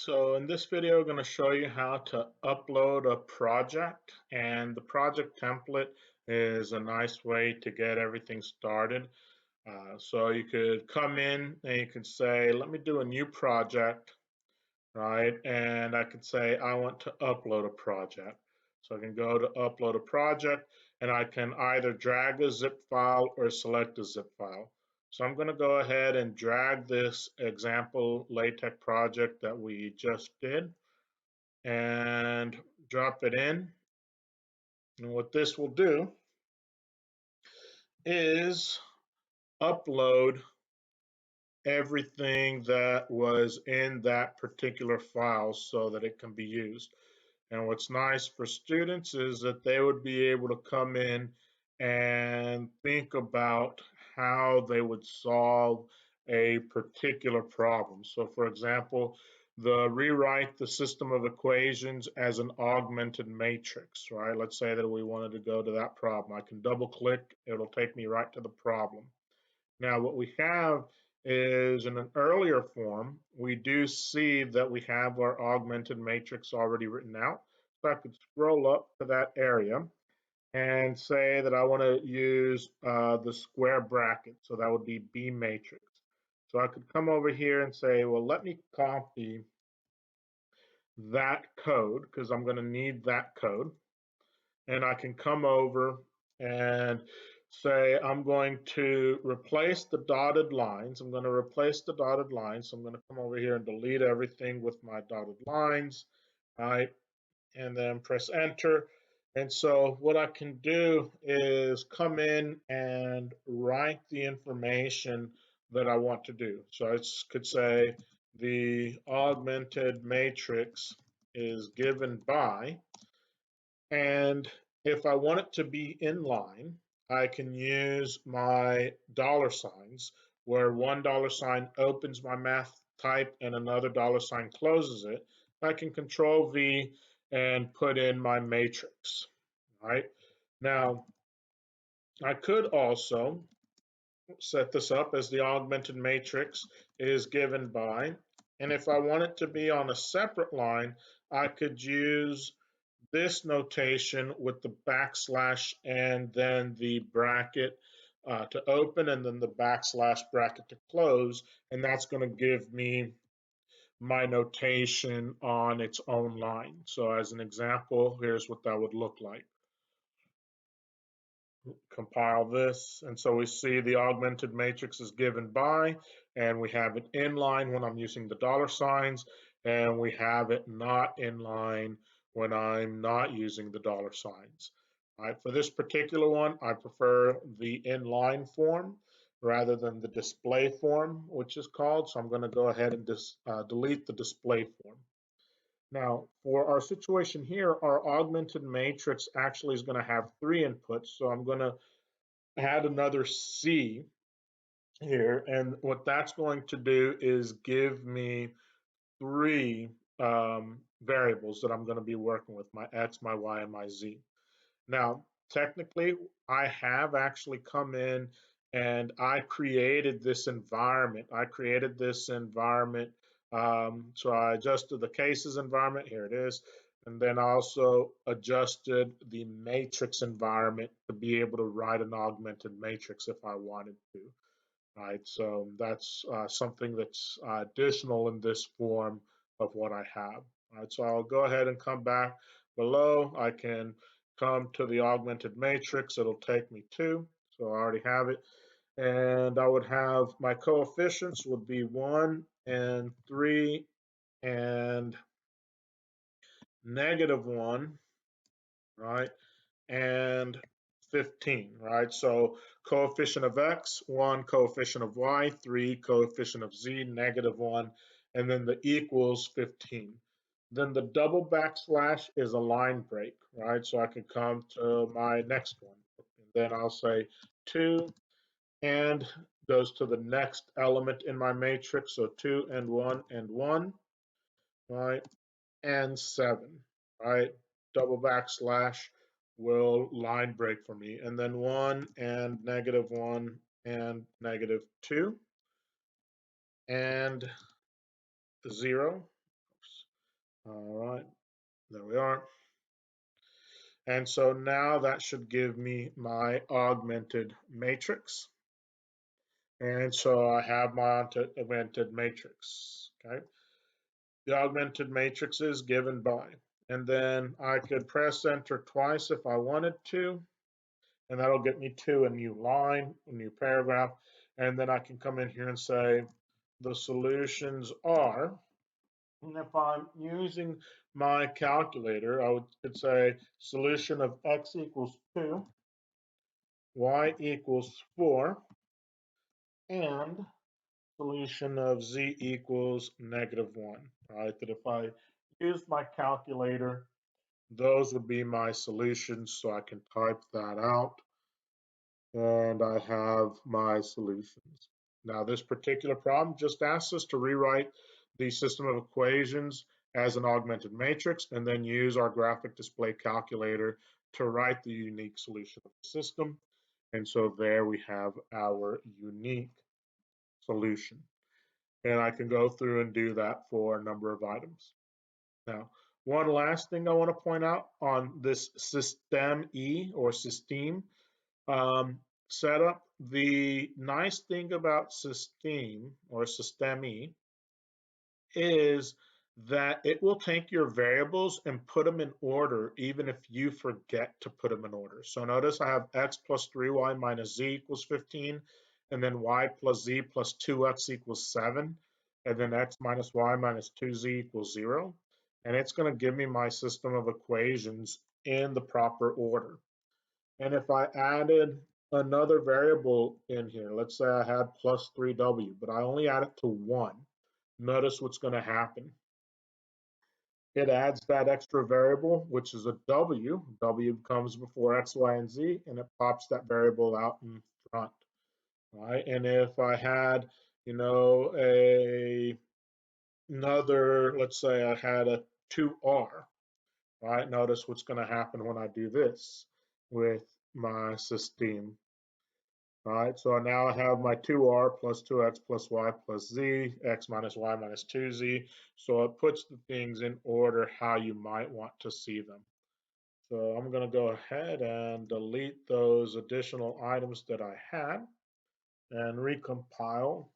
So in this video, I'm going to show you how to upload a project, and the project template is a nice way to get everything started. So you could come in and you could say, let me do a new project, right? And I could say, I want to upload a project. So I can go to upload a project and I can either drag a zip file or select a zip file. So I'm going to go ahead and drag this example LaTeX project that we just did and drop it in. And what this will do is upload everything that was in that particular file so that it can be used. And what's nice for students is that they would be able to come in and think about how they would solve a particular problem. So for example, rewrite the system of equations as an augmented matrix, right? Let's say that we wanted to go to that problem. I can double click, it'll take me right to the problem. Now, what we have is in an earlier form, we do see that we have our augmented matrix already written out. So I could scroll up to that area and say that I want to use the square bracket. So that would be B matrix. So I could come over here and say, well, let me copy that code because I'm going to need that code. And I can come over and say I'm going to replace the dotted lines. I'm going to replace the dotted lines. So I'm going to come over here and delete everything with my dotted lines, right? And then press enter. And so what I can do is come in and write the information that I want to do. So I could say the augmented matrix is given by, and if I want it to be in line, I can use my dollar signs, where one dollar sign opens my math type and another dollar sign closes it. I can control V and put in my matrix, right? Now, I could also set this up as the augmented matrix is given by, and if I want it to be on a separate line, I could use this notation with the backslash and then the bracket to open and then the backslash bracket to close, and that's going to give me my notation on its own line. So as an example, here's what that would look like. Compile this, and so we see the augmented matrix is given by, and we have it in line when I'm using the dollar signs, and we have it not in line when I'm not using the dollar signs. All right, for this particular one, I prefer the inline form rather than the display form, which is called. So I'm going to go ahead and delete the display form. Now, for our situation here, our augmented matrix actually is going to have 3 inputs. So I'm going to add another C here. And what that's going to do is give me 3 variables that I'm going to be working with, my X, my Y, and my Z. Now, technically, I have actually come in and I created this environment. So I adjusted the cases environment. Here it is. And then also adjusted the matrix environment to be able to write an augmented matrix if I wanted to. Right, so that's something that's additional in this form of what I have. All right, so I'll go ahead and come back below. I can come to the augmented matrix. It'll take me to, so I already have it. And I would have my coefficients would be 1 and 3 and -1, right? And 15, right? So coefficient of X, 1, coefficient of Y, 3, coefficient of Z, -1, and then the equals 15. Then the double backslash is a line break, right? So I can come to my next one. And then I'll say 2 and goes to the next element in my matrix. So 2 and 1, right? And 7, right? Double backslash will line break for me. And then 1 and -1 and -2 and 0. All right, there we are. And so now that should give me my augmented matrix. And so I have my augmented matrix, okay? The augmented matrix is given by. And then I could press enter twice if I wanted to, and that'll get me to a new line, a new paragraph. And then I can come in here and say, the solutions are, and if I'm using my calculator, could say solution of x equals 2, y equals 4, and solution of z equals -1. Right? That if I use my calculator, those would be my solutions. So I can type that out and I have my solutions. Now, this particular problem just asks us to rewrite the system of equations as an augmented matrix and then use our graphic display calculator to write the unique solution of the system. And so there we have our unique solution. And I can go through and do that for a number of items. Now, one last thing I want to point out on this system E or system um, setup. The nice thing about system or systeme is that it will take your variables and put them in order even if you forget to put them in order. So notice I have x plus 3y minus z equals 15, and then y plus z plus 2x equals 7, and then x minus y minus 2z equals 0. And it's going to give me my system of equations in the proper order. And if I added another variable in here, let's say I had plus 3w, but I only add it to 1, notice what's going to happen. It adds that extra variable, which is a w. W comes before x, y, and z, and it pops that variable out in front, right? And if I had, you know, another, let's say I had a 2r, right? Notice what's going to happen when I do this with my system. All right, so now I have my 2r plus 2x plus y plus z, x minus y minus 2z. So it puts the things in order how you might want to see them. So I'm going to go ahead and delete those additional items that I had and recompile.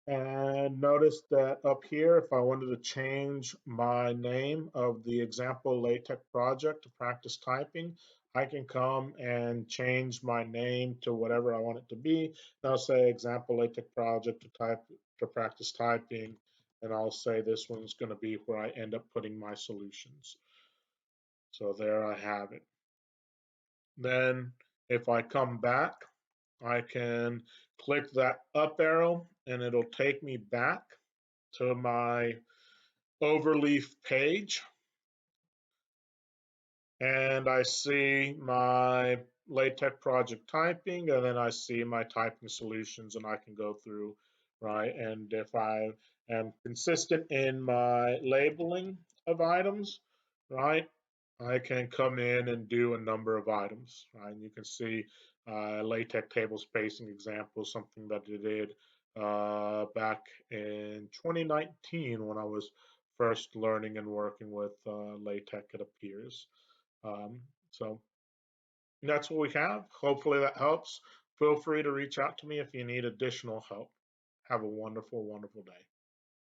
And notice that up here, if I wanted to change my name of the example LaTeX project to practice typing, I can come and change my name to whatever I want it to be. And I'll say example LaTeX project to practice typing, and I'll say this one's going to be where I end up putting my solutions. So there I have it. Then if I come back, I can click that up arrow and it'll take me back to my Overleaf page, and I see my LaTeX project typing, and then I see my typing solutions, and I can go through, right? And if I am consistent in my labeling of items, right, I can come in and do a number of items, right? And you can see LaTeX table spacing example, something that I did back in 2019 when I was first learning and working with LaTeX, it appears. So that's what we have. Hopefully that helps. Feel free to reach out to me if you need additional help. Have a wonderful, wonderful day.